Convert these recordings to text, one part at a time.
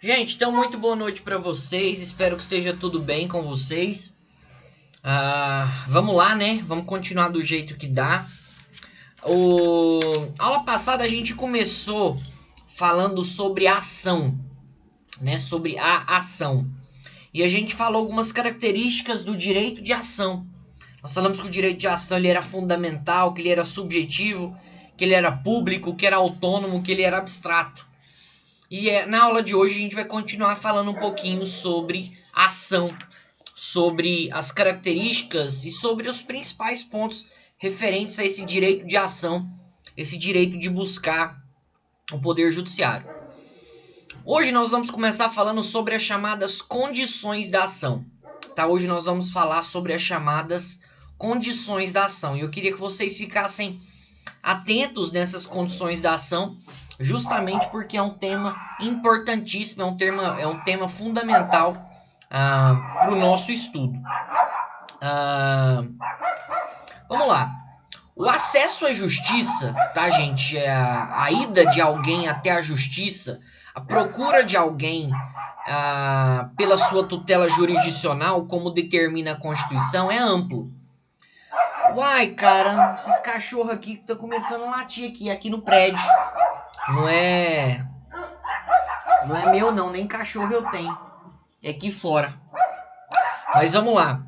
Gente, então muito boa noite para vocês. Espero que esteja tudo bem com vocês. Vamos lá, né? Vamos continuar do jeito que dá. A aula passada a gente começou falando sobre a ação, né? Sobre a ação. E a gente falou algumas características do direito de ação. Nós falamos que o direito de ação ele era fundamental, que ele era subjetivo, que ele era público, que era autônomo, que ele era abstrato. Na aula de hoje a gente vai continuar falando um pouquinho sobre ação, sobre as características e sobre os principais pontos referentes a esse direito de ação, esse direito de buscar o poder judiciário. Hoje nós vamos começar falando sobre as chamadas condições da ação. Tá? Hoje nós vamos falar sobre as chamadas condições da ação. E eu queria que vocês ficassem atentos nessas condições da ação, justamente porque é um tema importantíssimo, é um tema fundamental para o nosso estudo. Vamos lá. O acesso à justiça, tá, gente? A ida de alguém até a justiça, a procura de alguém pela sua tutela jurisdicional, como determina a Constituição, é amplo. Uai, cara, esses cachorros aqui que estão começando a latir aqui no prédio. Não é. Não é meu, não, nem cachorro eu tenho. É aqui fora. Mas vamos lá.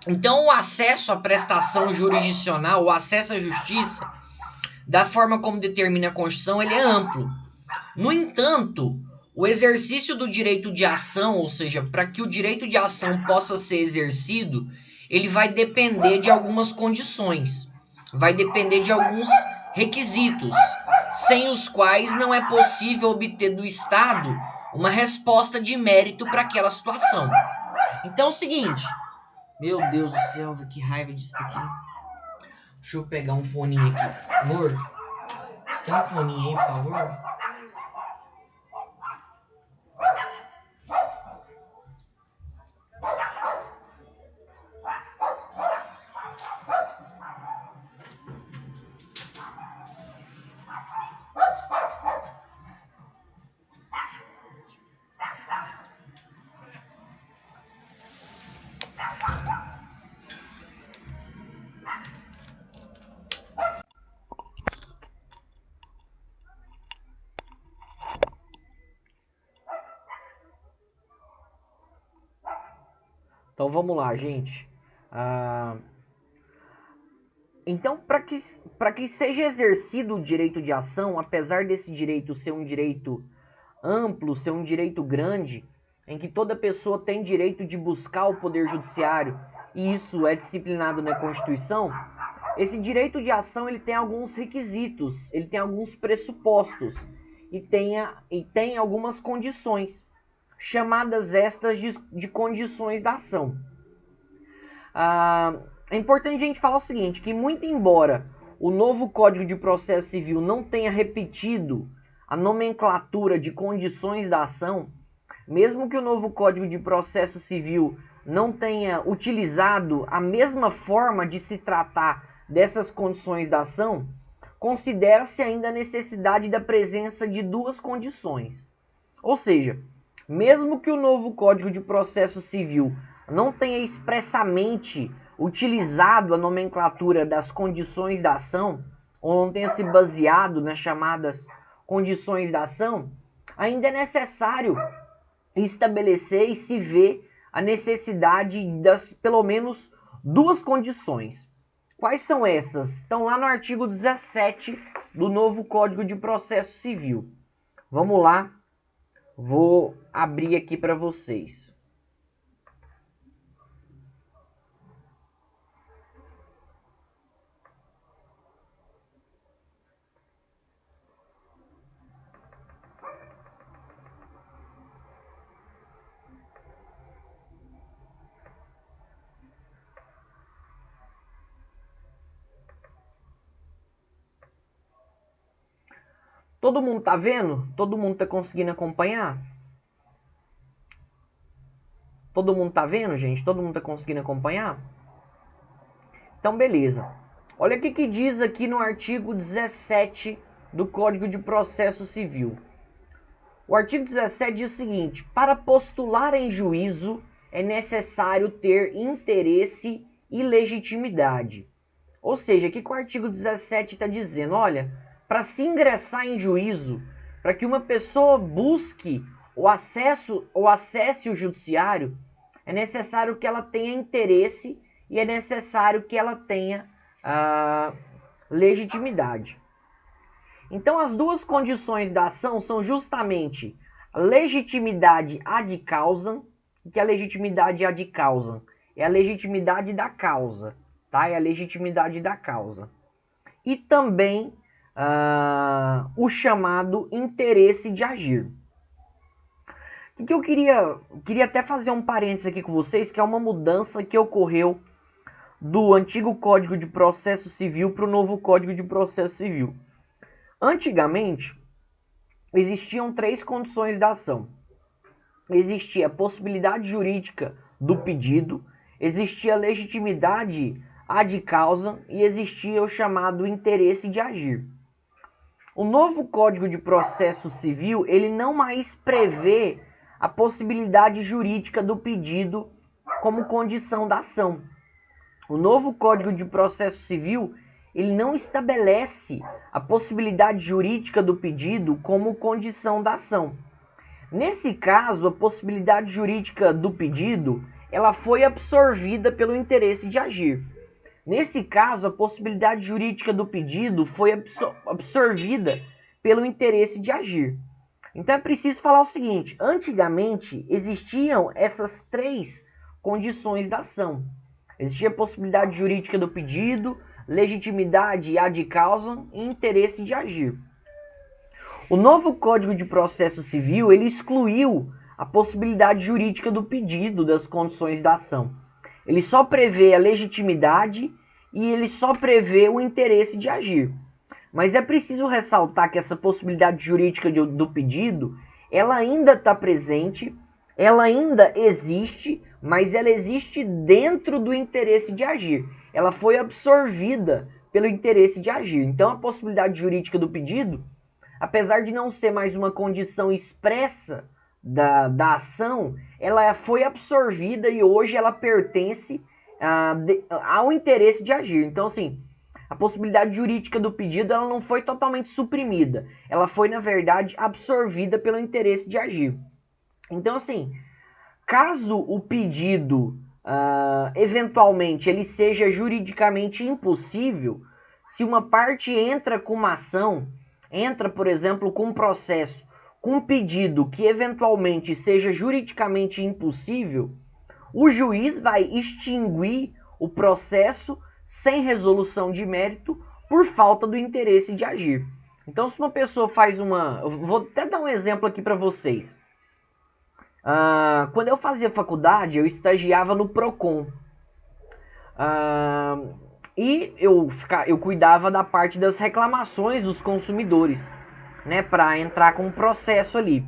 Então, o acesso à prestação jurisdicional, o acesso à justiça, da forma como determina a Constituição, ele é amplo. No entanto, o exercício do direito de ação, ou seja, para que o direito de ação possa ser exercido, ele vai depender de algumas condições, vai depender de alguns requisitos, sem os quais não é possível obter do Estado uma resposta de mérito para aquela situação. Então é o seguinte, meu Deus do céu, que raiva disso aqui. Deixa eu pegar um foninho aqui. Amor, você tem um foninho aí, por favor? Então vamos lá, gente. Então, para que seja exercido o direito de ação, apesar desse direito ser um direito amplo, ser um direito grande, em que toda pessoa tem direito de buscar o poder judiciário, e isso é disciplinado na Constituição, esse direito de ação ele tem alguns requisitos, ele tem alguns pressupostos e tem algumas condições, chamadas estas de condições da ação. É importante a gente falar o seguinte, que muito embora o novo Código de Processo Civil não tenha repetido a nomenclatura de condições da ação, mesmo que o novo Código de Processo Civil não tenha utilizado a mesma forma de se tratar dessas condições da ação, considera-se ainda a necessidade da presença de duas condições. Ou seja, mesmo que o novo Código de Processo Civil não tenha expressamente utilizado a nomenclatura das condições da ação, ou não tenha se baseado nas chamadas condições da ação, ainda é necessário estabelecer e se ver a necessidade das pelo menos duas condições. Quais são essas? Estão lá no artigo 17 do novo Código de Processo Civil. Vamos lá, vou abrir aqui para vocês. Todo mundo tá vendo? Todo mundo tá conseguindo acompanhar? Todo mundo tá vendo, gente? Todo mundo tá conseguindo acompanhar? Então, beleza. Olha o que diz aqui no artigo 17 do Código de Processo Civil. O artigo 17 diz o seguinte: para postular em juízo é necessário ter interesse e legitimidade. Ou seja, o que o artigo 17 está dizendo? Olha, para se ingressar em juízo, para que uma pessoa busque o acesso ou acesse o judiciário, é necessário que ela tenha interesse e é necessário que ela tenha legitimidade. Então, as duas condições da ação são justamente a legitimidade ad causam, que a legitimidade ad causam é a legitimidade da causa, tá? É a legitimidade da causa. E também o chamado interesse de agir. O que eu queria até fazer um parênteses aqui com vocês, que é uma mudança que ocorreu do antigo Código de Processo Civil para o novo Código de Processo Civil. Antigamente, existiam 3 condições da ação. Existia a possibilidade jurídica do pedido, existia a legitimidade ad causam e existia o chamado interesse de agir. O novo Código de Processo Civil, ele não mais prevê a possibilidade jurídica do pedido como condição da ação. O novo Código de Processo Civil, ele não estabelece a possibilidade jurídica do pedido como condição da ação. Nesse caso, a possibilidade jurídica do pedido, ela foi absorvida pelo interesse de agir. Nesse caso, a possibilidade jurídica do pedido foi absorvida pelo interesse de agir. Então é preciso falar o seguinte: antigamente existiam essas 3 condições da ação. Existia a possibilidade jurídica do pedido, legitimidade ad causam e interesse de agir. O novo Código de Processo Civil, ele excluiu a possibilidade jurídica do pedido das condições da ação. Ele só prevê a legitimidade e ele só prevê o interesse de agir. Mas é preciso ressaltar que essa possibilidade jurídica do pedido, ela ainda está presente, ela ainda existe, mas ela existe dentro do interesse de agir. Ela foi absorvida pelo interesse de agir. Então a possibilidade jurídica do pedido, apesar de não ser mais uma condição expressa da ação, ela foi absorvida e hoje ela pertence ao interesse de agir. Então, assim, a possibilidade jurídica do pedido ela não foi totalmente suprimida. Ela foi, na verdade, absorvida pelo interesse de agir. Então, assim, caso o pedido, eventualmente, ele seja juridicamente impossível, se uma parte entra com uma ação, entra, por exemplo, com um processo, com um pedido que eventualmente seja juridicamente impossível, o juiz vai extinguir o processo sem resolução de mérito por falta do interesse de agir. Então, se uma pessoa faz uma... Eu vou até dar um exemplo aqui para vocês. Quando eu fazia faculdade, eu estagiava no Procon. E eu cuidava da parte das reclamações dos consumidores, né, para entrar com um processo ali.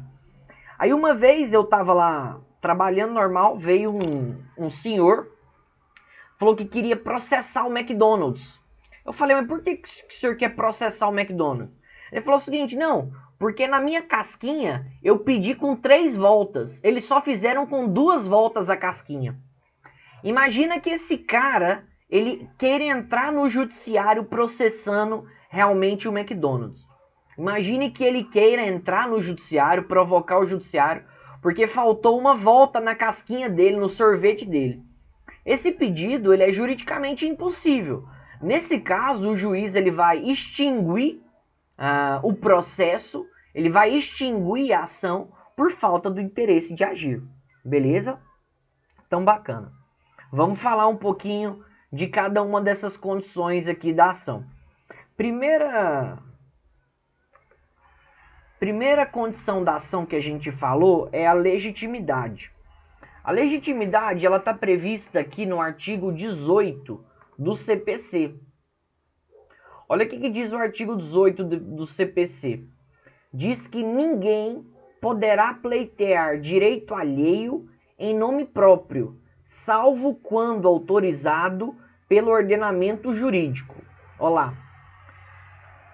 Aí uma vez eu estava lá trabalhando normal, veio um senhor, falou que queria processar o McDonald's. Eu falei, mas por que o senhor quer processar o McDonald's? Ele falou o seguinte: não, porque na minha casquinha eu pedi com 3 voltas, eles só fizeram com 2 voltas a casquinha. Imagina que esse cara, ele queira entrar no judiciário processando realmente o McDonald's. Imagine que ele queira entrar no judiciário, provocar o judiciário, porque faltou uma volta na casquinha dele, no sorvete dele. Esse pedido, ele é juridicamente impossível. Nesse caso, o juiz ele vai extinguir o processo, ele vai extinguir a ação por falta do interesse de agir. Beleza? Então, bacana. Vamos falar um pouquinho de cada uma dessas condições aqui da ação. Primeira condição da ação que a gente falou é a legitimidade. A legitimidade ela está prevista aqui no artigo 18 do CPC. Olha o que diz o artigo 18 do CPC. Diz que ninguém poderá pleitear direito alheio em nome próprio, salvo quando autorizado pelo ordenamento jurídico. Olha lá.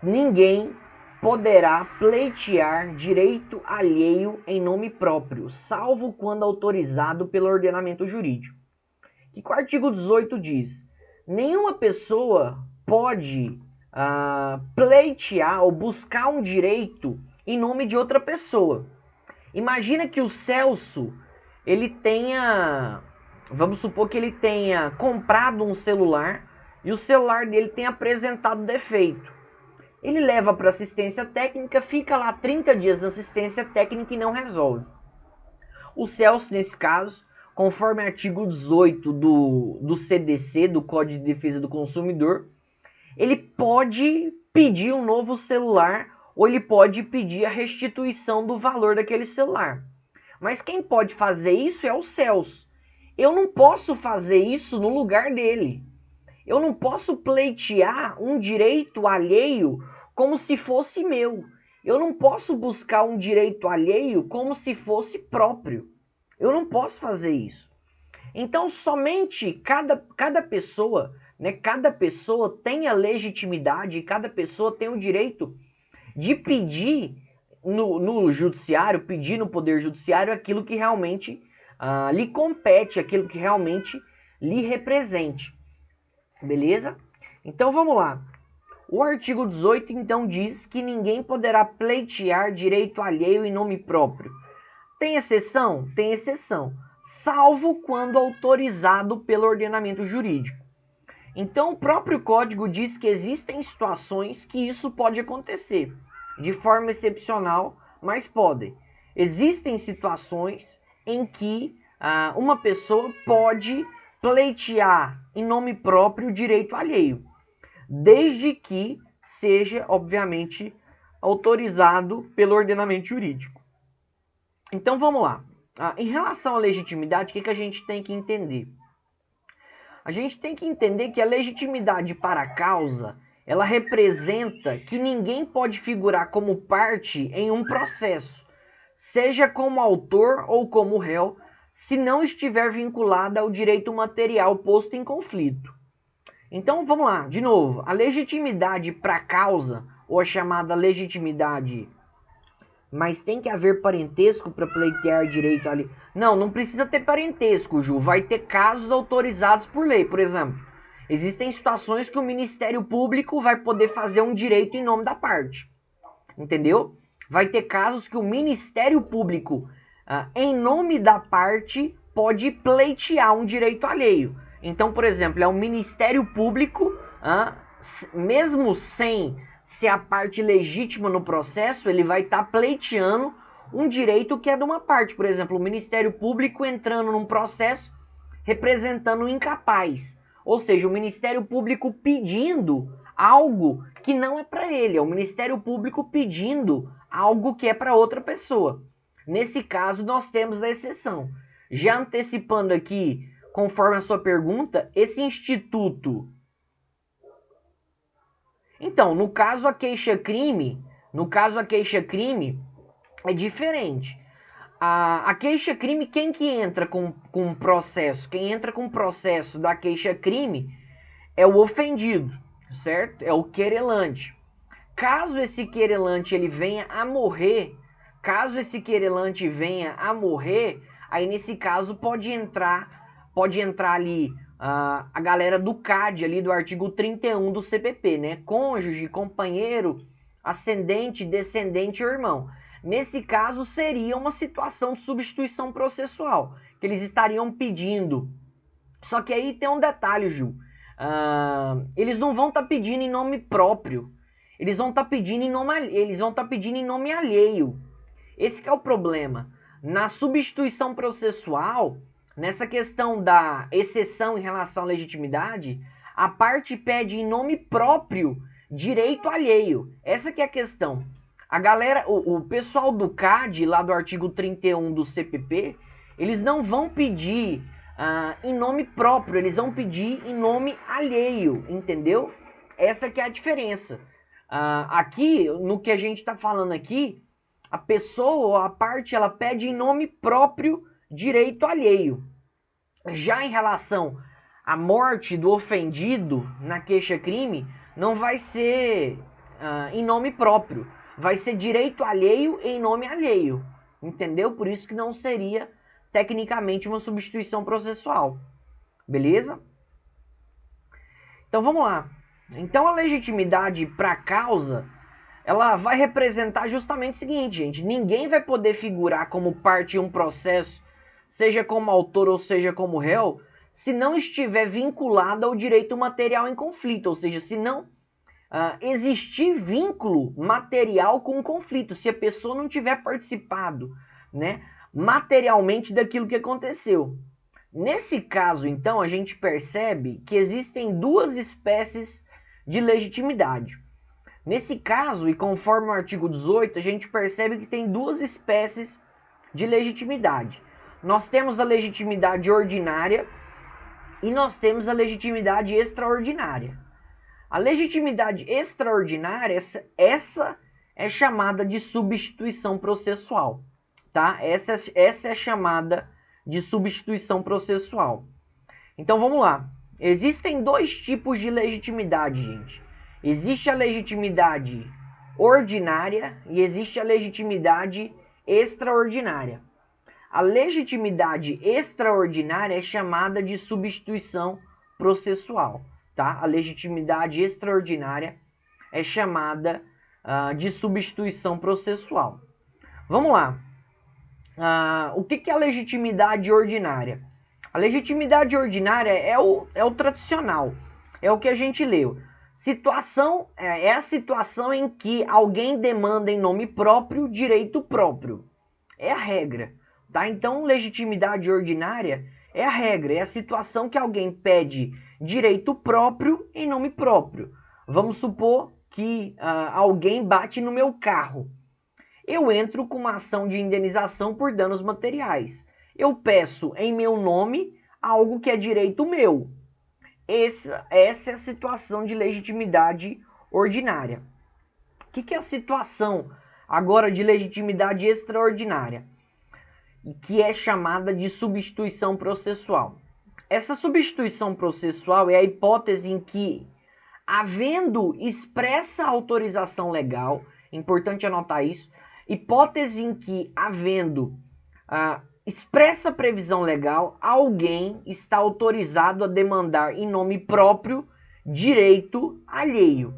Ninguém poderá pleitear direito alheio em nome próprio, salvo quando autorizado pelo ordenamento jurídico. Que o artigo 18 diz: nenhuma pessoa pode pleitear ou buscar um direito em nome de outra pessoa. Imagina que o Celso, ele tenha, vamos supor que ele tenha comprado um celular e o celular dele tenha apresentado defeito. Ele leva para assistência técnica, fica lá 30 dias na assistência técnica e não resolve. O Celso, nesse caso, conforme artigo 18 do CDC, do Código de Defesa do Consumidor, ele pode pedir um novo celular ou ele pode pedir a restituição do valor daquele celular. Mas quem pode fazer isso é o Celso. Eu não posso fazer isso no lugar dele. Eu não posso pleitear um direito alheio como se fosse meu. Eu não posso buscar um direito alheio como se fosse próprio. Eu não posso fazer isso. Então, somente cada pessoa, né, cada pessoa tem a legitimidade, cada pessoa tem o direito de pedir no judiciário, pedir no poder judiciário aquilo que realmente lhe compete, aquilo que realmente lhe represente. Beleza? Então vamos lá. O artigo 18 então diz que ninguém poderá pleitear direito alheio em nome próprio. Tem exceção? Tem exceção, salvo quando autorizado pelo ordenamento jurídico. Então o próprio código diz que existem situações que isso pode acontecer, de forma excepcional, mas pode. Existem situações em que uma pessoa pode pleitear em nome próprio direito alheio, desde que seja, obviamente, autorizado pelo ordenamento jurídico. Então vamos lá. Em relação à legitimidade, o que a gente tem que entender? A gente tem que entender que a legitimidade para a causa, ela representa que ninguém pode figurar como parte em um processo, seja como autor ou como réu, se não estiver vinculada ao direito material posto em conflito. Então vamos lá, de novo. A legitimidade para a causa, ou a chamada legitimidade, mas tem que haver parentesco para pleitear direito ali. Não precisa ter parentesco, Ju. Vai ter casos autorizados por lei. Por exemplo, existem situações que o Ministério Público vai poder fazer um direito em nome da parte. Entendeu? Vai ter casos que o Ministério Público, em nome da parte, pode pleitear um direito alheio. Então, por exemplo, é o Ministério Público, mesmo sem ser a parte legítima no processo, ele vai estar pleiteando um direito que é de uma parte. Por exemplo, o Ministério Público entrando num processo representando o incapaz. Ou seja, o Ministério Público pedindo algo que não é para ele. É o Ministério Público pedindo algo que é para outra pessoa. Nesse caso, nós temos a exceção. Já antecipando aqui, conforme a sua pergunta, esse instituto... Então, no caso a queixa-crime é diferente. A queixa-crime, quem que entra com processo? Quem entra com processo da queixa-crime é o ofendido, certo? É o querelante. Caso esse querelante ele venha a morrer, aí nesse caso pode entrar ali a galera do CAD, ali do artigo 31 do CPP, né? Cônjuge, companheiro, ascendente, descendente ou irmão. Nesse caso, seria uma situação de substituição processual, que eles estariam pedindo. Só que aí tem um detalhe, Ju. Eles não vão estar pedindo em nome próprio. Eles vão estar pedindo em nome alheio. Esse que é o problema. Na substituição processual, nessa questão da exceção em relação à legitimidade, a parte pede em nome próprio direito alheio. Essa que é a questão. A galera, o pessoal do CAD, lá do artigo 31 do CPP, eles não vão pedir em nome próprio, eles vão pedir em nome alheio, entendeu? Essa que é a diferença. Aqui, no que a gente está falando aqui, a pessoa, a parte, ela pede em nome próprio direito alheio. Já em relação à morte do ofendido na queixa-crime, não vai ser em nome próprio. vai ser direito alheio em nome alheio, entendeu? Por isso que não seria tecnicamente uma substituição processual, beleza? Então vamos lá. Então a legitimidade para causa, ela vai representar justamente o seguinte, gente, ninguém vai poder figurar como parte em um processo, seja como autor ou seja como réu, se não estiver vinculado ao direito material em conflito, ou seja, se não existir vínculo material com o conflito, se a pessoa não tiver participado, né, materialmente daquilo que aconteceu. Nesse caso, então, a gente percebe que existem duas espécies de legitimidade. Nesse caso, e conforme o artigo 18, a gente percebe que tem duas espécies de legitimidade. Nós temos a legitimidade ordinária e nós temos a legitimidade extraordinária. A legitimidade extraordinária, essa é chamada de substituição processual, tá? Essa é chamada de substituição processual. Então vamos lá. Existem dois tipos de legitimidade, gente. Existe a legitimidade ordinária e existe a legitimidade extraordinária. A legitimidade extraordinária é chamada de substituição processual. Tá? A legitimidade extraordinária é chamada de substituição processual. Vamos lá. O que é a legitimidade ordinária? A legitimidade ordinária é o tradicional, é o que a gente leu. Situação é a situação em que alguém demanda em nome próprio direito próprio. É a regra. Tá? Então, legitimidade ordinária é a regra, é a situação que alguém pede direito próprio em nome próprio. Vamos supor que alguém bate no meu carro. Eu entro com uma ação de indenização por danos materiais. Eu peço em meu nome algo que é direito meu. Essa é a situação de legitimidade ordinária. O que é a situação agora de legitimidade extraordinária? Que é chamada de substituição processual. Essa substituição processual é a hipótese em que, havendo expressa autorização legal, importante anotar isso, hipótese em que, havendo expressa previsão legal, alguém está autorizado a demandar em nome próprio direito alheio.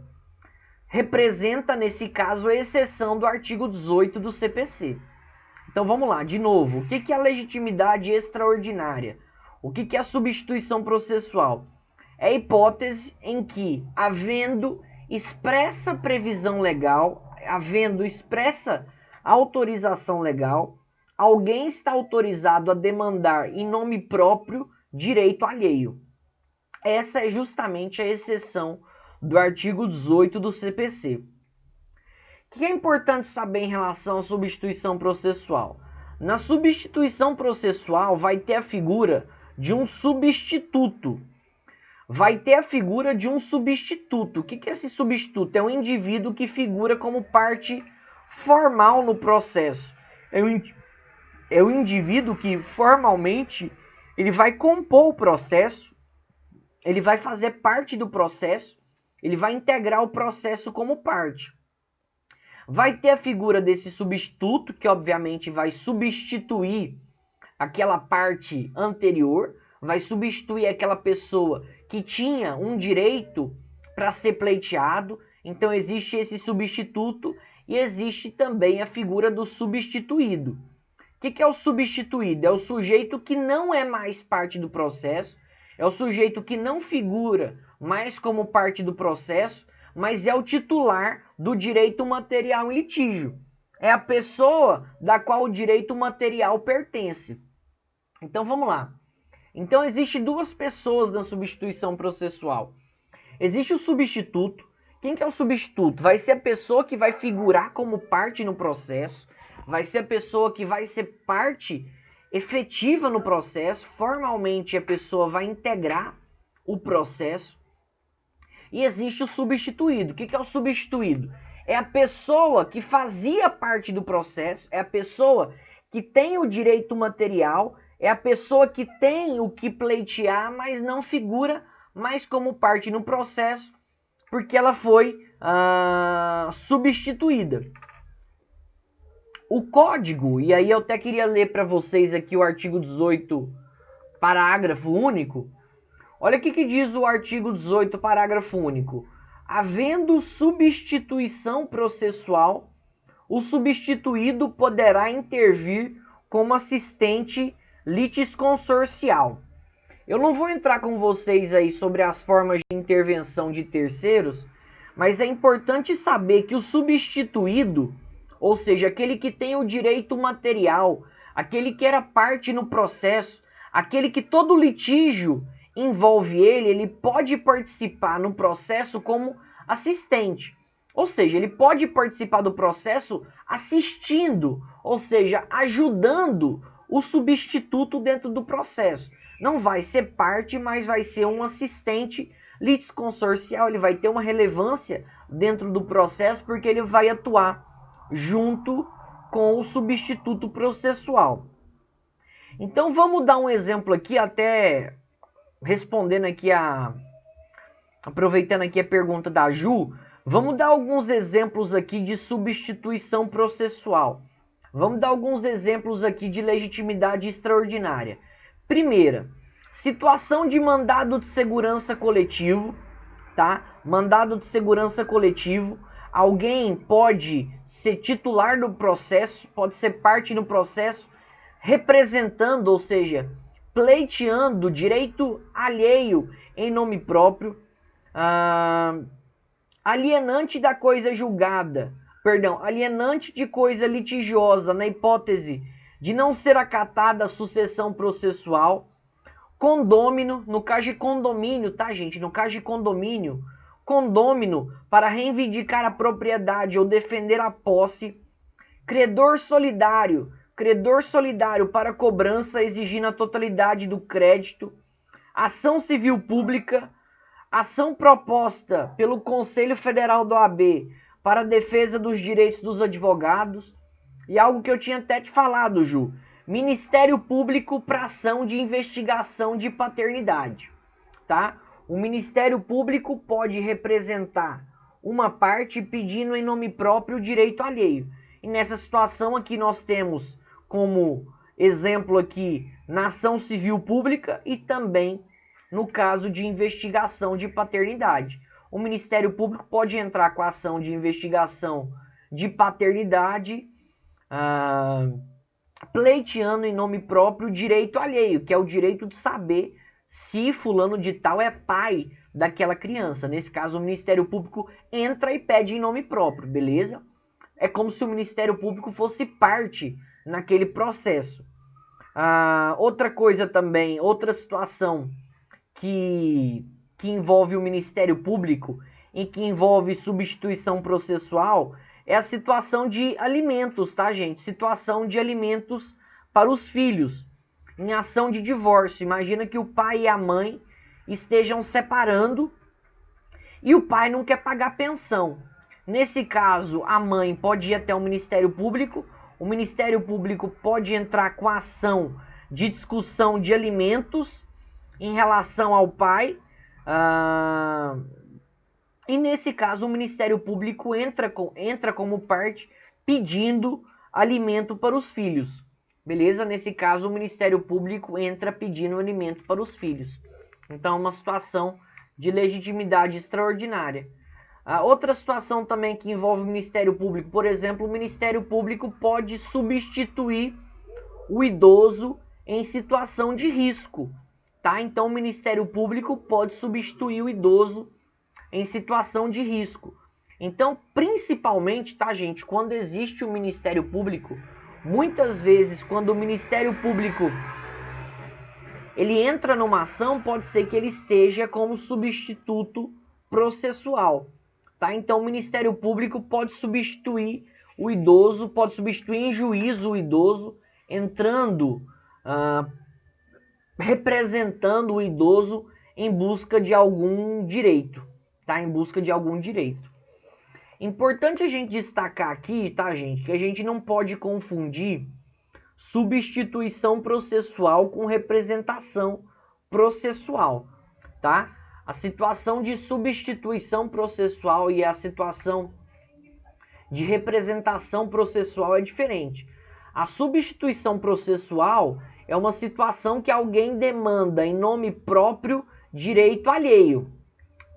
Representa, nesse caso, a exceção do artigo 18 do CPC. Então vamos lá, de novo. O que é a legitimidade extraordinária? O que é a substituição processual? É a hipótese em que, havendo expressa previsão legal, havendo expressa autorização legal, alguém está autorizado a demandar em nome próprio direito alheio. Essa é justamente a exceção do artigo 18 do CPC. O que é importante saber em relação à substituição processual? Na substituição processual vai ter a figura de um substituto. Vai ter a figura de um substituto. O que é esse substituto? É um indivíduo que figura como parte formal no processo. É um indivíduo que formalmente ele vai compor o processo, ele vai fazer parte do processo, ele vai integrar o processo como parte. Vai ter a figura desse substituto, que obviamente vai substituir aquela parte anterior, vai substituir aquela pessoa que tinha um direito para ser pleiteado. Então existe esse substituto e existe também a figura do substituído. O que é o substituído? É o sujeito que não é mais parte do processo, é o sujeito que não figura mais como parte do processo, mas é o titular do direito material em litígio. É a pessoa da qual o direito material pertence. Então vamos lá. Então existem duas pessoas na substituição processual. Existe o substituto. Quem que é o substituto? Vai ser a pessoa que vai figurar como parte no processo, vai ser a pessoa que vai ser parte efetiva no processo, formalmente a pessoa vai integrar o processo. E existe o substituído. O que é o substituído? É a pessoa que fazia parte do processo, é a pessoa que tem o direito material, é a pessoa que tem o que pleitear, mas não figura mais como parte no processo, porque ela foi substituída. O código, e aí eu até queria ler para vocês aqui o artigo 18, parágrafo único. Olha o que diz o artigo 18, parágrafo único. Havendo substituição processual, o substituído poderá intervir como assistente litisconsorcial. Eu não vou entrar com vocês aí sobre as formas de intervenção de terceiros, mas é importante saber que o substituído, ou seja, aquele que tem o direito material, aquele que era parte no processo, aquele que todo litígio envolve ele pode participar no processo como assistente. Ou seja, ele pode participar do processo assistindo, ou seja, ajudando o substituto dentro do processo. Não vai ser parte, mas vai ser um assistente litisconsorcial. Ele vai ter uma relevância dentro do processo porque ele vai atuar junto com o substituto processual. Então vamos dar um exemplo aqui, até respondendo aqui aproveitando aqui a pergunta da Ju, vamos dar alguns exemplos aqui de substituição processual. Vamos dar alguns exemplos aqui de legitimidade extraordinária. Primeira, situação de mandado de segurança coletivo, tá? Mandado de segurança coletivo. Alguém pode ser titular do processo, pode ser parte no processo, representando, ou seja, pleiteando direito alheio em nome próprio, alienante da coisa julgada, alienante de coisa litigiosa na hipótese de não ser acatada a sucessão processual, condômino, no caso de condomínio, tá, gente? No caso de condomínio, condômino para reivindicar a propriedade ou defender a posse, credor solidário para cobrança exigindo a totalidade do crédito, ação civil pública, ação proposta pelo Conselho Federal da OAB para a defesa dos direitos dos advogados, e algo que eu tinha até te falado, Ju, Ministério Público para ação de investigação de paternidade, tá? O Ministério Público pode representar uma parte pedindo em nome próprio o direito alheio. E nessa situação aqui nós temos como exemplo aqui na ação civil pública e também no caso de investigação de paternidade. O Ministério Público pode entrar com a ação de investigação de paternidade, pleiteando em nome próprio o direito alheio, que é o direito de saber se fulano de tal é pai daquela criança. Nesse caso, o Ministério Público entra e pede em nome próprio, beleza? É como se o Ministério Público fosse parte naquele processo. Outra coisa também, outra situação que envolve o Ministério Público e que envolve substituição processual é a situação de alimentos, tá, gente? Situação de alimentos para os filhos em ação de divórcio. Imagina que o pai e a mãe estejam separando e o pai não quer pagar pensão. Nesse caso, a mãe pode ir até o Ministério Público, o Ministério Público pode entrar com a ação de discussão de alimentos em relação ao pai, e nesse caso o Ministério Público entra como parte pedindo alimento para os filhos. Beleza? Nesse caso o Ministério Público entra pedindo alimento para os filhos. Então é uma situação de legitimidade extraordinária. Outra situação também que envolve o Ministério Público, por exemplo, o Ministério Público pode substituir o idoso em situação de risco, tá? Então o Ministério Público pode substituir o idoso em situação de risco. Então, principalmente, tá, gente, quando existe o Ministério Público, muitas vezes quando o Ministério Público ele entra numa ação, pode ser que ele esteja como substituto processual, tá? Então o Ministério Público pode substituir o idoso, pode substituir em juízo o idoso, entrando, representando o idoso em busca de algum direito, tá? Em busca de algum direito. Importante a gente destacar aqui, tá, gente, que a gente não pode confundir substituição processual com representação processual, tá? A situação de substituição processual e a situação de representação processual é diferente. A substituição processual é uma situação que alguém demanda em nome próprio direito alheio,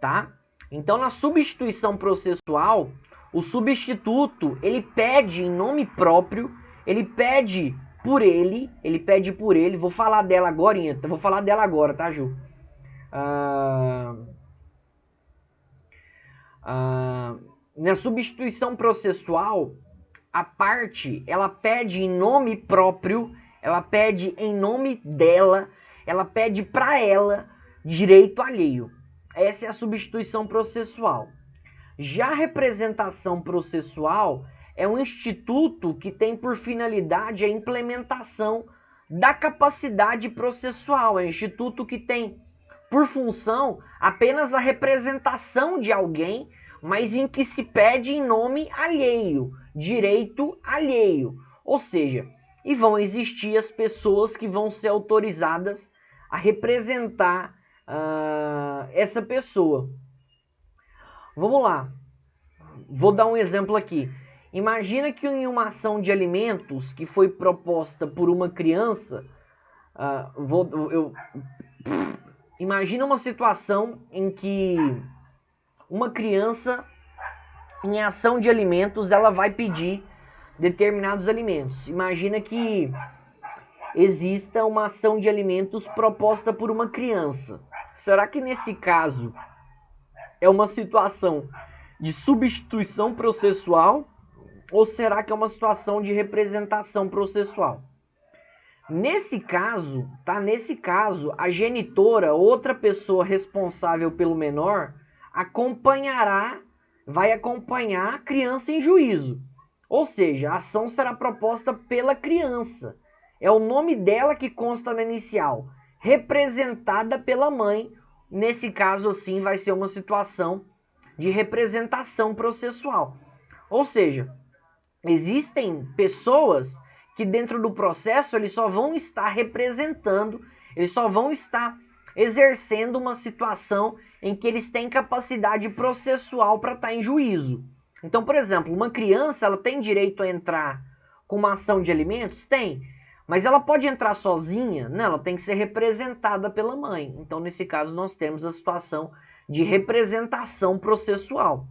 tá? Então, na substituição processual, o substituto, ele pede em nome próprio, ele pede por ele, vou falar dela agora, tá, Ju? Na substituição processual, a parte, ela pede em nome próprio, ela pede em nome dela, ela pede para ela direito alheio. Essa é a substituição processual. Já a representação processual é um instituto que tem por finalidade a implementação da capacidade processual. É um instituto que tem por função apenas a representação de alguém, mas em que se pede em nome alheio, direito alheio. Ou seja, e vão existir as pessoas que vão ser autorizadas a representar essa pessoa. Vamos lá. Vou dar um exemplo aqui. Imagina que em uma ação de alimentos que foi proposta por uma criança, imagina uma situação em que uma criança, em ação de alimentos, ela vai pedir determinados alimentos. Imagina que exista uma ação de alimentos proposta por uma criança. Será que nesse caso é uma situação de substituição processual ou será que é uma situação de representação processual? Nesse caso, tá? Nesse caso, a genitora, outra pessoa responsável pelo menor, vai acompanhar a criança em juízo. Ou seja, a ação será proposta pela criança. É o nome dela que consta na inicial, representada pela mãe. Nesse caso, assim, vai ser uma situação de representação processual. Ou seja, existem pessoas que dentro do processo eles só vão estar representando, eles só vão estar exercendo uma situação em que eles têm capacidade processual para estar em juízo. Então, por exemplo, uma criança ela tem direito a entrar com uma ação de alimentos? Tem. Mas ela pode entrar sozinha? Não, ela tem que ser representada pela mãe. Então, nesse caso, nós temos a situação de representação processual,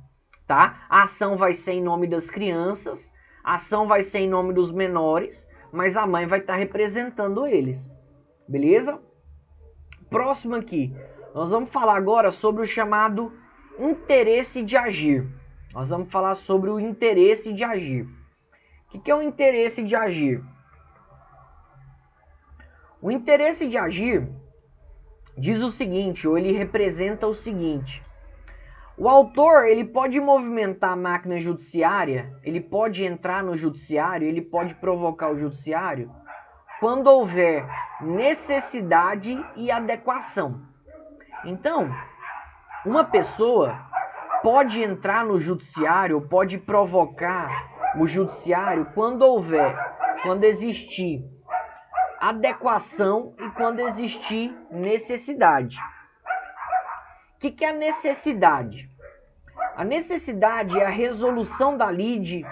tá? A ação vai ser em nome das crianças, a ação vai ser em nome dos menores, mas a mãe vai estar representando eles, beleza? Próximo aqui, nós vamos falar agora sobre o chamado interesse de agir. Nós vamos falar sobre o interesse de agir. O que é o interesse de agir? O interesse de agir diz o seguinte, ou ele representa o seguinte: o autor ele pode movimentar a máquina judiciária, ele pode entrar no judiciário, ele pode provocar o judiciário quando houver necessidade e adequação. Então, uma pessoa pode entrar no judiciário, pode provocar o judiciário quando existir adequação e quando existir necessidade. O que é a necessidade? A necessidade é a resolução da lide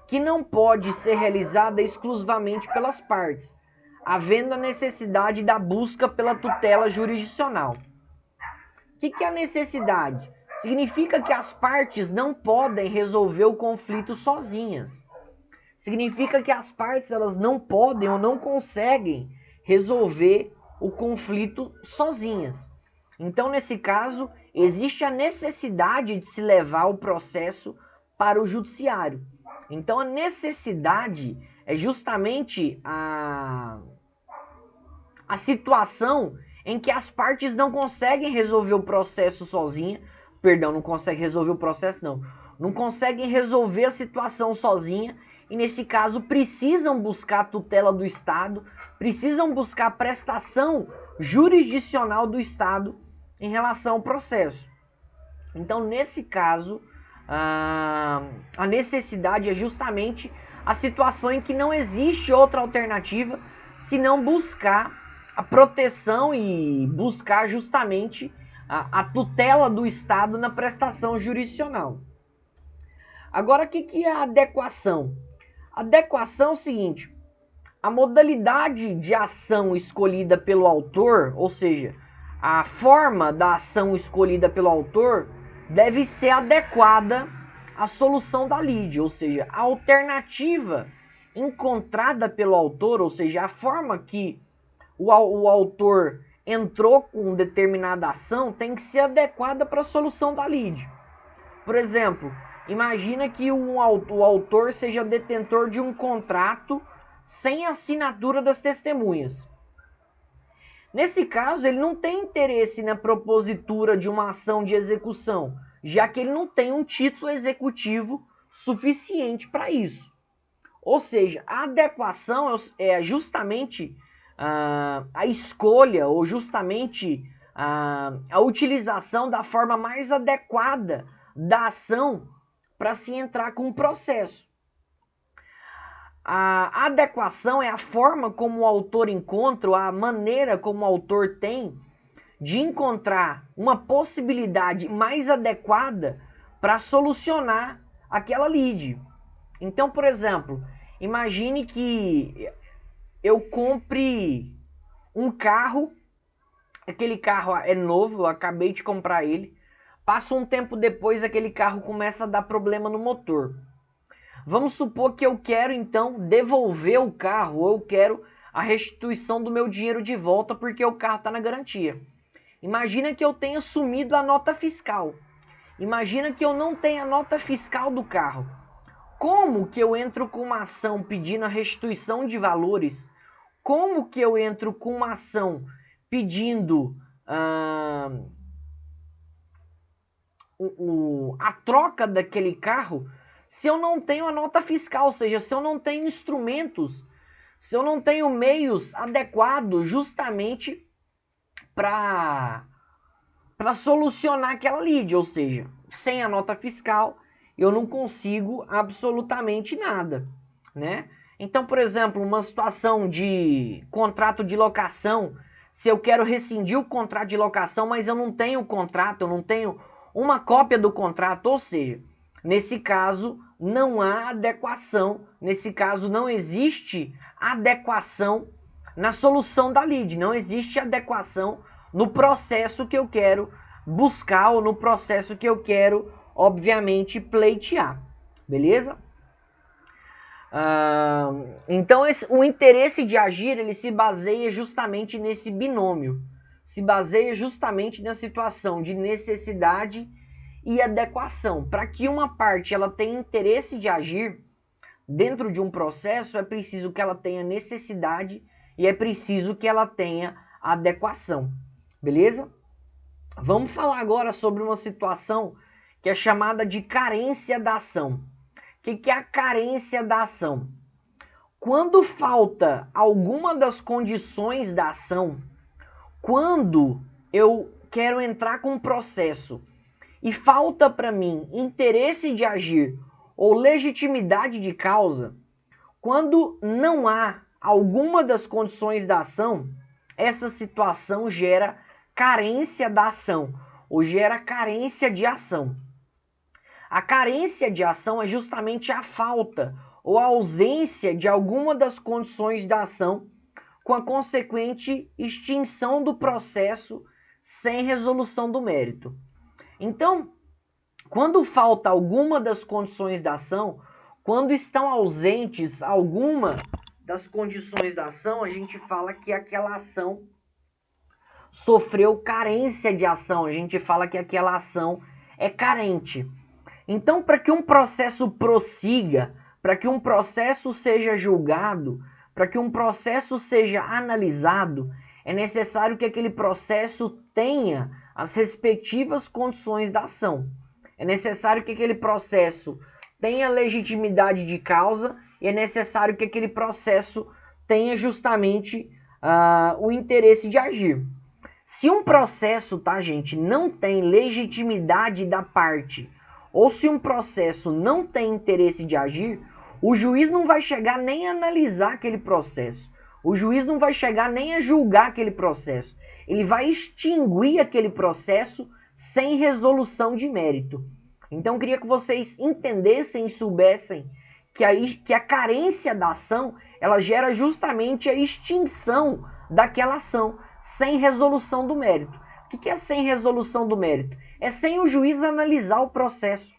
que não pode ser realizada exclusivamente pelas partes, havendo a necessidade da busca pela tutela jurisdicional. O que é a necessidade? Significa que as partes não podem resolver o conflito sozinhas. Significa que as partes elas não podem ou não conseguem resolver o conflito sozinhas. Então, nesse caso, existe a necessidade de se levar o processo para o judiciário. Então, a necessidade é justamente a situação em que as partes não conseguem resolver o processo sozinha. Perdão, não conseguem resolver o processo, não. Não conseguem resolver a situação sozinha e, nesse caso, precisam buscar a tutela do Estado, precisam buscar a prestação jurisdicional do Estado em relação ao processo. Então, nesse caso, a necessidade é justamente a situação em que não existe outra alternativa senão buscar a proteção e buscar justamente a tutela do Estado na prestação jurisdicional. Agora, o que é a adequação? Adequação é o seguinte: a modalidade de ação escolhida pelo autor, ou seja, a forma da ação escolhida pelo autor, deve ser adequada à solução da lide, ou seja, a alternativa encontrada pelo autor, ou seja, a forma que o autor entrou com determinada ação tem que ser adequada para a solução da lide. Por exemplo, imagina que o autor seja detentor de um contrato sem assinatura das testemunhas. Nesse caso, ele não tem interesse na propositura de uma ação de execução, já que ele não tem um título executivo suficiente para isso. Ou seja, a adequação é justamente a escolha, ou justamente a utilização da forma mais adequada da ação para se entrar com o processo. A adequação é a forma como o autor encontra, a maneira como o autor tem de encontrar uma possibilidade mais adequada para solucionar aquela lide. Então, por exemplo, imagine que eu compre um carro, aquele carro é novo, eu acabei de comprar ele, passa um tempo depois, aquele carro começa a dar problema no motor. Vamos supor que eu quero então devolver o carro, ou eu quero a restituição do meu dinheiro de volta porque o carro está na garantia. Imagina que eu tenha sumido a nota fiscal. Imagina que eu não tenha a nota fiscal do carro. Como que eu entro com uma ação pedindo a restituição de valores? Como que eu entro com uma ação pedindo a troca daquele carro se eu não tenho a nota fiscal, ou seja, se eu não tenho instrumentos, se eu não tenho meios adequados justamente para solucionar aquela lide, ou seja, sem a nota fiscal eu não consigo absolutamente nada, né? Então, por exemplo, uma situação de contrato de locação, se eu quero rescindir o contrato de locação, mas eu não tenho o contrato, eu não tenho uma cópia do contrato, ou seja, nesse caso não há adequação, nesse caso não existe adequação na solução da lide, não existe adequação no processo que eu quero buscar ou no processo que eu quero, obviamente, pleitear, beleza? Então o interesse de agir, ele se baseia justamente nesse binômio, se baseia justamente na situação de necessidade e adequação. Para que uma parte ela tenha interesse de agir dentro de um processo, é preciso que ela tenha necessidade e é preciso que ela tenha adequação, beleza? Vamos falar agora sobre uma situação que é chamada de carência da ação. O que é a carência da ação? Quando falta alguma das condições da ação, quando eu quero entrar com um processo e falta para mim interesse de agir ou legitimidade de causa, quando não há alguma das condições da ação, essa situação gera carência da ação ou gera carência de ação. A carência de ação é justamente a falta ou a ausência de alguma das condições da ação, com a consequente extinção do processo sem resolução do mérito. Então, quando falta alguma das condições da ação, quando estão ausentes alguma das condições da ação, a gente fala que aquela ação sofreu carência de ação, a gente fala que aquela ação é carente. Então, para que um processo prossiga, para que um processo seja julgado, para que um processo seja analisado, é necessário que aquele processo tenha as respectivas condições da ação. É necessário que aquele processo tenha legitimidade de causa e é necessário que aquele processo tenha justamente o interesse de agir. Se um processo, tá, gente, não tem legitimidade da parte, ou se um processo não tem interesse de agir, o juiz não vai chegar nem a analisar aquele processo. O juiz não vai chegar nem a julgar aquele processo. Ele vai extinguir aquele processo sem resolução de mérito. Então eu queria que vocês entendessem e soubessem que a carência da ação, ela gera justamente a extinção daquela ação, sem resolução do mérito. O que é sem resolução do mérito? É sem o juiz analisar o processo,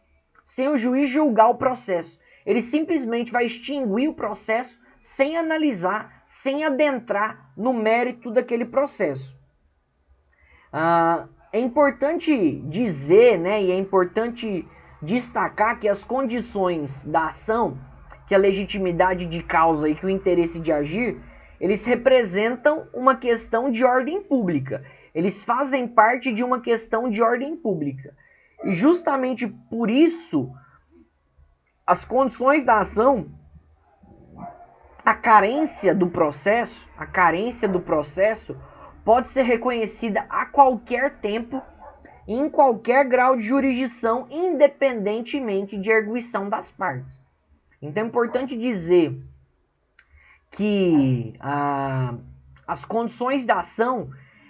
sem o juiz julgar o processo. Ele simplesmente vai extinguir o processo sem analisar, sem adentrar no mérito daquele processo. É importante dizer, né, e é importante destacar que as condições da ação, que a legitimidade de causa e que o interesse de agir, eles representam uma questão de ordem pública. Eles fazem parte de uma questão de ordem pública. E justamente por isso, as condições da ação, a carência do processo pode ser reconhecida a qualquer tempo, em qualquer grau de jurisdição, independentemente de arguição das partes. Então é importante dizer que as condições da ação,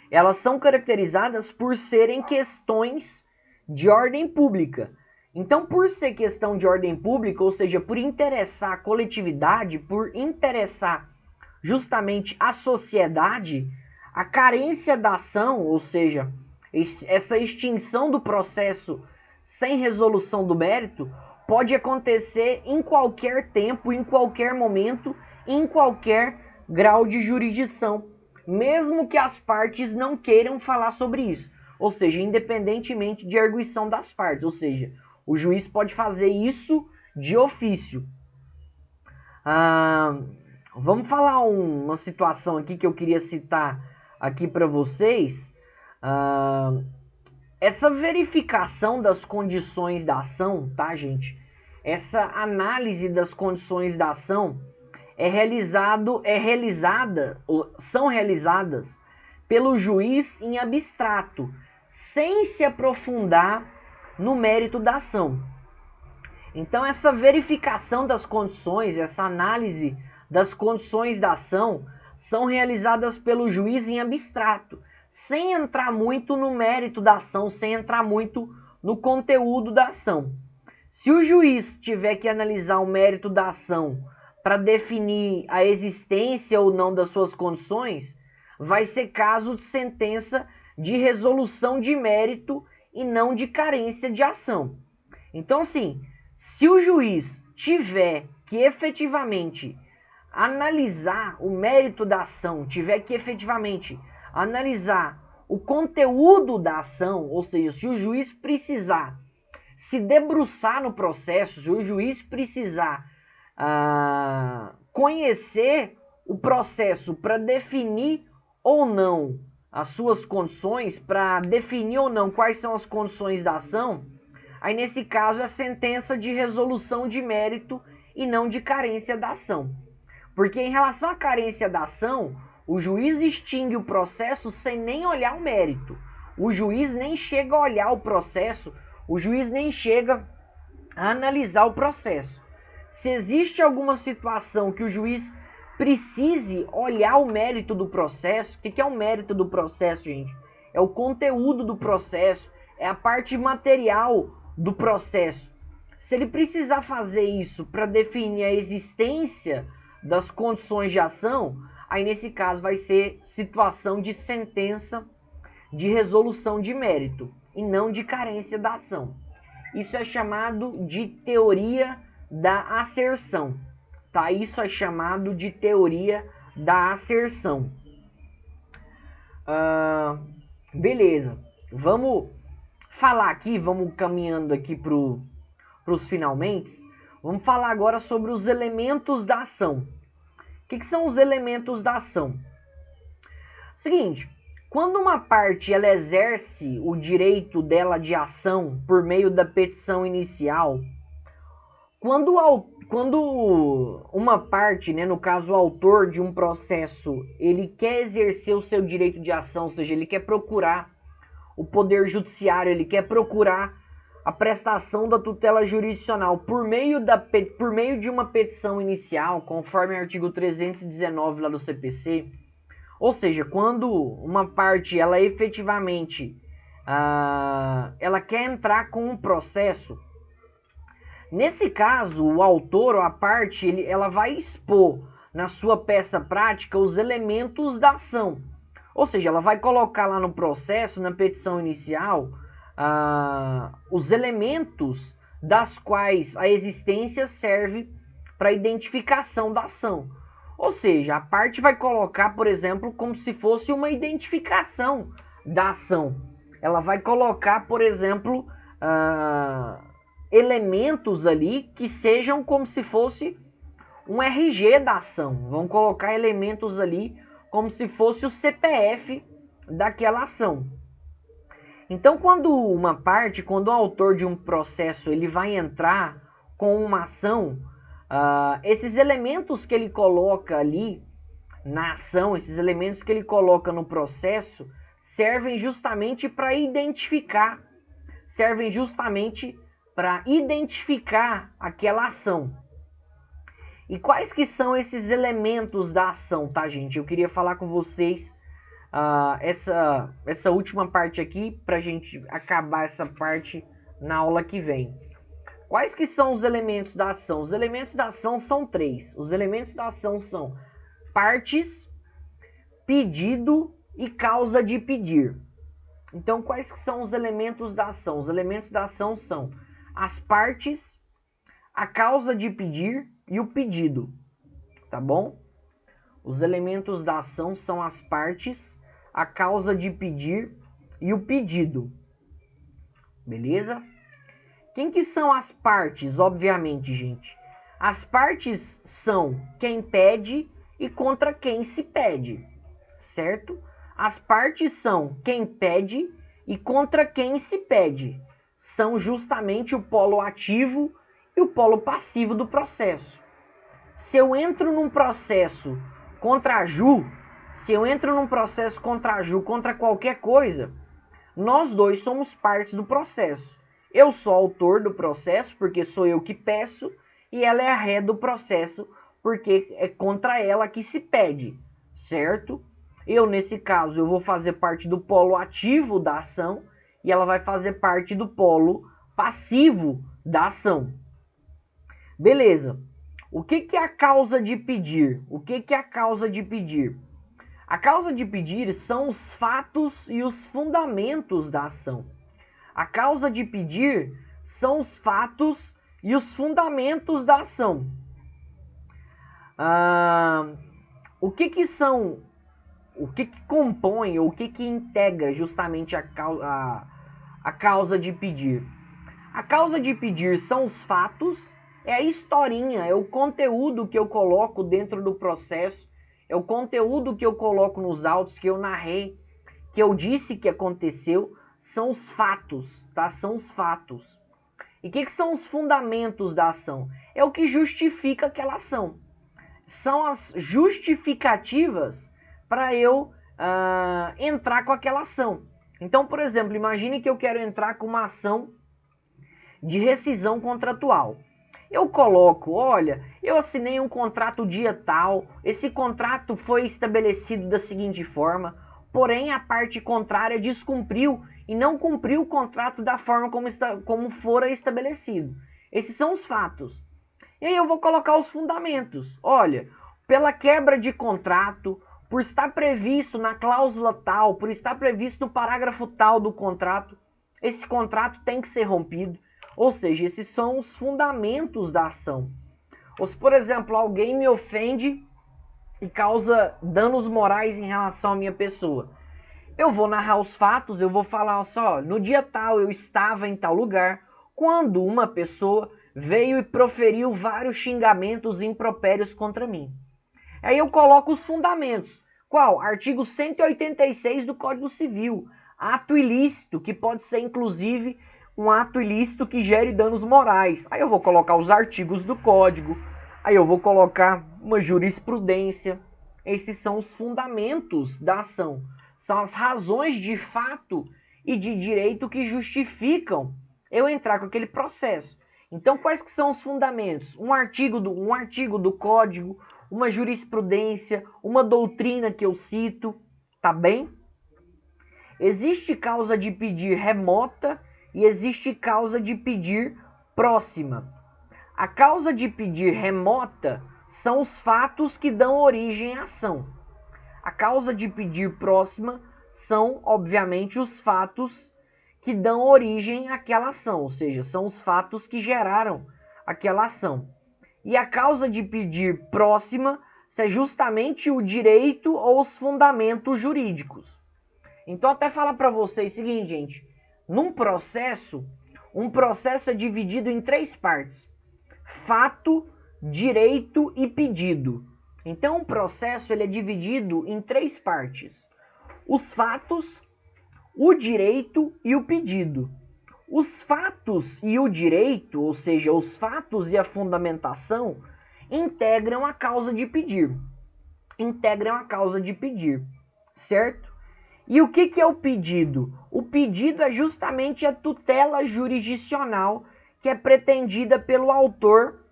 elas são caracterizadas por serem questões de ordem pública. Então, por ser questão de ordem pública, ou seja, por interessar a coletividade, por interessar justamente a sociedade, a carência da ação, ou seja, essa extinção do processo sem resolução do mérito, pode acontecer em qualquer tempo, em qualquer momento, em qualquer grau de jurisdição, mesmo que as partes não queiram falar sobre isso, ou seja, independentemente de arguição das partes, ou seja, o juiz pode fazer isso de ofício. Vamos falar uma situação aqui que eu queria citar aqui para vocês. Essa verificação das condições da ação, tá, gente? Essa análise das condições da ação são realizadas pelo juiz em abstrato, sem se aprofundar no mérito da ação. Então essa verificação das condições, essa análise das condições da ação são realizadas pelo juiz em abstrato, sem entrar muito no mérito da ação, sem entrar muito no conteúdo da ação. Se o juiz tiver que analisar o mérito da ação para definir a existência ou não das suas condições, vai ser caso de sentença de resolução de mérito e não de carência de ação. Então, assim, se o juiz tiver que efetivamente analisar o mérito da ação, tiver que efetivamente analisar o conteúdo da ação, ou seja, se o juiz precisar se debruçar no processo, se o juiz precisar conhecer o processo para definir ou não as suas condições, para definir ou não quais são as condições da ação, aí nesse caso é sentença de resolução de mérito e não de carência da ação. Porque em relação à carência da ação, o juiz extingue o processo sem nem olhar o mérito. O juiz nem chega a olhar o processo, o juiz nem chega a analisar o processo. Se existe alguma situação que o juiz precise olhar o mérito do processo, o que é o mérito do processo, gente? É o conteúdo do processo, é a parte material do processo. Se ele precisar fazer isso para definir a existência das condições de ação, aí nesse caso vai ser situação de sentença de resolução de mérito e não de carência da ação. Isso é chamado de teoria da asserção, tá? Isso é chamado de teoria da asserção. Beleza, vamos falar aqui, vamos caminhando aqui para os finalmente. Vamos falar agora sobre os elementos da ação. O que são os elementos da ação? Seguinte, quando uma parte ela exerce o direito dela de ação por meio da petição inicial, quando uma parte, né, no caso o autor de um processo, ele quer exercer o seu direito de ação, ou seja, ele quer procurar o poder judiciário, ele quer procurar a prestação da tutela jurisdicional por meio de uma petição inicial, conforme o artigo 319 lá do CPC. Ou seja, quando uma parte ela efetivamente ela quer entrar com um processo, Nesse caso, o autor ou a parte, ela vai expor na sua peça prática os elementos da ação. Ou seja, ela vai colocar lá no processo, na petição inicial, os elementos das quais a existência serve para a identificação da ação. Ou seja, a parte vai colocar, por exemplo, como se fosse uma identificação da ação. Ela vai colocar, por exemplo, elementos ali que sejam como se fosse um RG da ação. Vão colocar elementos ali como se fosse o CPF daquela ação. Então, quando o autor de um processo, ele vai entrar com uma ação, esses elementos que ele coloca ali na ação, esses elementos que ele coloca no processo, servem justamente para identificar aquela ação. E quais que são esses elementos da ação, tá, gente? Eu queria falar com vocês essa última parte aqui, pra gente acabar essa parte na aula que vem. Quais que são os elementos da ação? Os elementos da ação são 3. Os elementos da ação são partes, pedido e causa de pedir. Então, quais que são os elementos da ação? Os elementos da ação são as partes, a causa de pedir e o pedido, tá bom? Os elementos da ação são as partes, a causa de pedir e o pedido. Beleza? Quem que são as partes, obviamente, gente? As partes são quem pede e contra quem se pede, certo? As partes são quem pede e contra quem se pede. São justamente o polo ativo e o polo passivo do processo. Se eu entro num processo contra a Ju, contra qualquer coisa, nós dois somos partes do processo. Eu sou autor do processo, porque sou eu que peço, e ela é a ré do processo, porque é contra ela que se pede, certo? Eu, nesse caso, eu vou fazer parte do polo ativo da ação, e ela vai fazer parte do polo passivo da ação. Beleza. O que é a causa de pedir? O que é a causa de pedir? A causa de pedir são os fatos e os fundamentos da ação. A causa de pedir são os fatos e os fundamentos da ação. O que compõe, ou o que integra justamente a causa de pedir? A causa de pedir são os fatos, é a historinha, é o conteúdo que eu coloco dentro do processo, é o conteúdo que eu coloco nos autos, que eu narrei, que eu disse que aconteceu, são os fatos, tá? São os fatos. E o que são os fundamentos da ação? É o que justifica aquela ação. São as justificativas para eu entrar com aquela ação. Então, por exemplo, imagine que eu quero entrar com uma ação de rescisão contratual. Eu coloco, olha, eu assinei um contrato dia tal, esse contrato foi estabelecido da seguinte forma, porém a parte contrária descumpriu e não cumpriu o contrato da forma como fora estabelecido. Esses são os fatos. E aí eu vou colocar os fundamentos. Olha, pela quebra de contrato, por estar previsto na cláusula tal, por estar previsto no parágrafo tal do contrato, esse contrato tem que ser rompido. Ou seja, esses são os fundamentos da ação. Ou se, por exemplo, alguém me ofende e causa danos morais em relação à minha pessoa, eu vou narrar os fatos, eu vou falar só, no dia tal eu estava em tal lugar, quando uma pessoa veio e proferiu vários xingamentos e impropérios contra mim. Aí eu coloco os fundamentos. Qual? Artigo 186 do Código Civil. Ato ilícito, que pode ser inclusive um ato ilícito que gere danos morais. Aí eu vou colocar os artigos do código, aí eu vou colocar uma jurisprudência. Esses são os fundamentos da ação. São as razões de fato e de direito que justificam eu entrar com aquele processo. Então, quais que são os fundamentos? Um artigo do código, uma jurisprudência, uma doutrina que eu cito, tá bem? Existe causa de pedir remota e existe causa de pedir próxima. A causa de pedir remota são os fatos que dão origem à ação. A causa de pedir próxima são, obviamente, os fatos que dão origem àquela ação, ou seja, são os fatos que geraram aquela ação. E a causa de pedir próxima é justamente o direito ou os fundamentos jurídicos. Então, até falar para vocês o seguinte, gente. Um processo é dividido em 3 partes. Fato, direito e pedido. Então, o processo ele é dividido em 3 partes. Os fatos, o direito e o pedido. Os fatos e o direito, ou seja, os fatos e a fundamentação, integram a causa de pedir. Certo? E o que é o pedido? O pedido é justamente a tutela jurisdicional que é pretendida pelo autor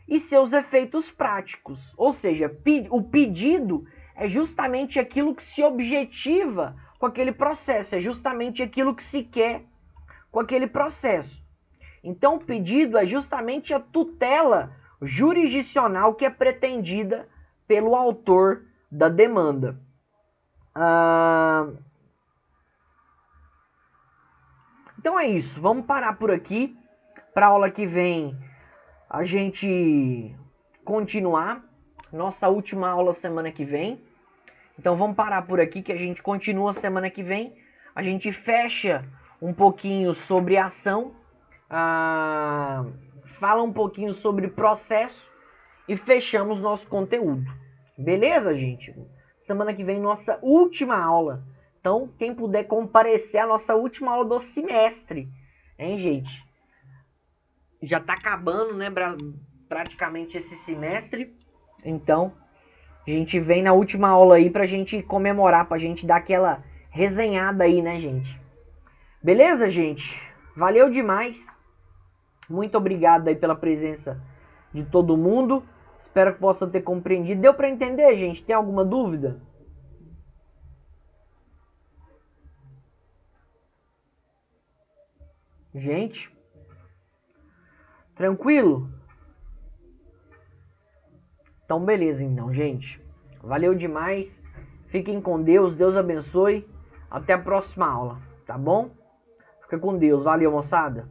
e seus efeitos práticos. Ou seja, o pedido é justamente aquilo que se objetiva com aquele processo, é justamente aquilo que se quer com aquele processo. Então, o pedido é justamente a tutela jurisdicional que é pretendida pelo autor da demanda. Então é isso, vamos parar por aqui. Para a aula que vem a gente continuar. Nossa última aula semana que vem. Então vamos parar por aqui que a gente continua semana que vem. A gente fecha um pouquinho sobre ação, fala um pouquinho sobre processo e fechamos nosso conteúdo. Beleza, gente? Semana que vem nossa última aula. Então, quem puder comparecer à nossa última aula do semestre, hein, gente? Já tá acabando, né, praticamente esse semestre. Então, a gente vem na última aula aí pra gente comemorar, pra gente dar aquela resenhada aí, né, gente? Beleza, gente? Valeu demais. Muito obrigado aí pela presença de todo mundo. Espero que possa ter compreendido. Deu pra entender, gente? Tem alguma dúvida? Gente, tranquilo? Então, beleza, então, gente. Valeu demais. Fiquem com Deus. Deus abençoe. Até a próxima aula, tá bom? Fica com Deus. Valeu, moçada.